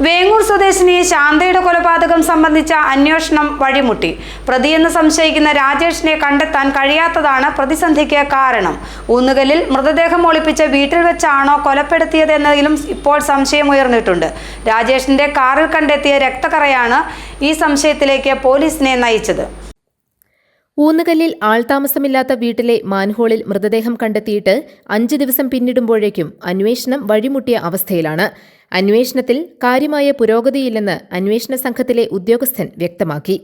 വേങ്ങൂർ സ്വദേശിനി ശാന്തയുടെ കൊലപാതകം സംബന്ധിച്ച അന്വേഷണം വഴിമുട്ടി. പ്രതിയെന്ന് സംശയിക്കുന്ന രാജേഷിനെ കണ്ടെത്താൻ കഴിയാത്തതാണ് പ്രതിസന്ധിക്ക് കാരണം. ഊന്നുകല്ലിൽ മൃതദേഹം ഒളിപ്പിച്ച് വീട്ടിൽ വെച്ചാണോ കൊലപ്പെടുത്തിയതെന്നതിലും ഇപ്പോൾ സംശയമുയർന്നിട്ടുണ്ട്. രാജേഷിന്റെ കാറിൽ കണ്ടെത്തിയ രക്തക്കറയാണ് ഈ സംശയത്തിലേക്ക് പോലീസിനെ നയിച്ചത്. ഊന്നുകല്ലിൽ ആൾതാമസമില്ലാത്ത വീട്ടിലെ മാൻഹോളിൽ മൃതദേഹം കണ്ടെത്തിയിട്ട് 5 ദിവസം പിന്നിടുമ്പോഴേക്കും അന്വേഷണം വഴിമുട്ടിയ അവസ്ഥയിലാണ്. അന്വേഷണത്തിൽ കാര്യമായ പുരോഗതിയില്ലെന്ന് അന്വേഷണ സംഘത്തിലെ ഉദ്യോഗസ്ഥൻ വ്യക്തമാക്കി.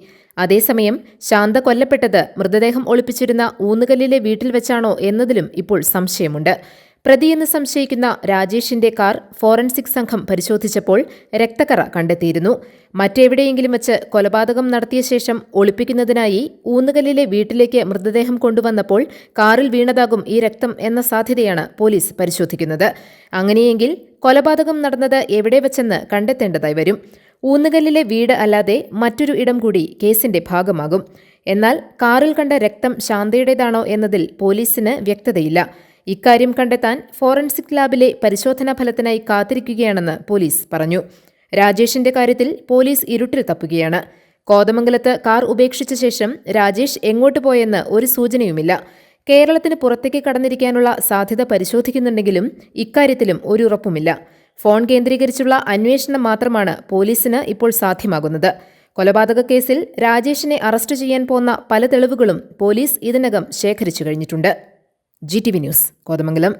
അതേസമയം ശാന്ത കൊല്ലപ്പെട്ടത് മൃതദേഹം ഒളിപ്പിച്ചിരുന്ന ഊന്നുകല്ലിലെ വീട്ടിൽ വെച്ചാണോ എന്നതിലും ഇപ്പോൾ സംശയമുണ്ട്. പ്രതിയെന്ന് സംശയിക്കുന്ന രാജേഷിന്റെ കാർ ഫോറൻസിക് സംഘം പരിശോധിച്ചപ്പോൾ രക്തക്കറ കണ്ടെത്തിയിരുന്നു. മറ്റെവിടെയെങ്കിലും വച്ച് കൊലപാതകം നടത്തിയ ശേഷം ഒളിപ്പിക്കുന്നതിനായി ഊന്നുകല്ലിലെ വീട്ടിലേക്ക് മൃതദേഹം കൊണ്ടുവന്നപ്പോൾ കാറിൽ വീണതാകും ഈ രക്തം എന്ന സാധ്യതയാണ് പോലീസ് പരിശോധിക്കുന്നത്. അങ്ങനെയെങ്കിൽ കൊലപാതകം നടന്നത് എവിടെ വെച്ചെന്ന് കണ്ടെത്തേണ്ടതായി വരും. ഊന്നുകല്ലിലെ വീട് അല്ലാതെ മറ്റൊരു ഇടം കൂടി കേസിന്റെ ഭാഗമാകും. എന്നാൽ കാറിൽ കണ്ട രക്തം ശാന്തയുടേതാണോ എന്നതിൽ പോലീസിന് വ്യക്തതയില്ല. ഇക്കാര്യം കണ്ടെത്താൻ ഫോറൻസിക് ലാബിലെ പരിശോധനാ ഫലത്തിനായി കാത്തിരിക്കുകയാണെന്ന് പോലീസ് പറഞ്ഞു. രാജേഷിന്റെ കാര്യത്തിൽ പോലീസ് ഇരുട്ടിൽ തപ്പുകയാണ്. കോതമംഗലത്ത് കാർ ഉപേക്ഷിച്ച ശേഷം രാജേഷ് എങ്ങോട്ട് പോയെന്ന് ഒരു സൂചനയുമില്ല. കേരളത്തിന് പുറത്തേക്ക് കടന്നിരിക്കാനുള്ള സാധ്യത പരിശോധിക്കുന്നുണ്ടെങ്കിലും ഇക്കാര്യത്തിലും ഒരു ഉറപ്പുമില്ല. ഫോൺ കേന്ദ്രീകരിച്ചുള്ള അന്വേഷണം മാത്രമാണ് പോലീസിന് ഇപ്പോൾ സാധ്യമാകുന്നത്. കൊലപാതക കേസിൽ രാജേഷിനെ അറസ്റ്റ് ചെയ്യാൻ പോന്ന പല തെളിവുകളും പോലീസ് ഇതിനകം ശേഖരിച്ചു കഴിഞ്ഞിട്ടുണ്ട്. GTV news, Kothamangalam.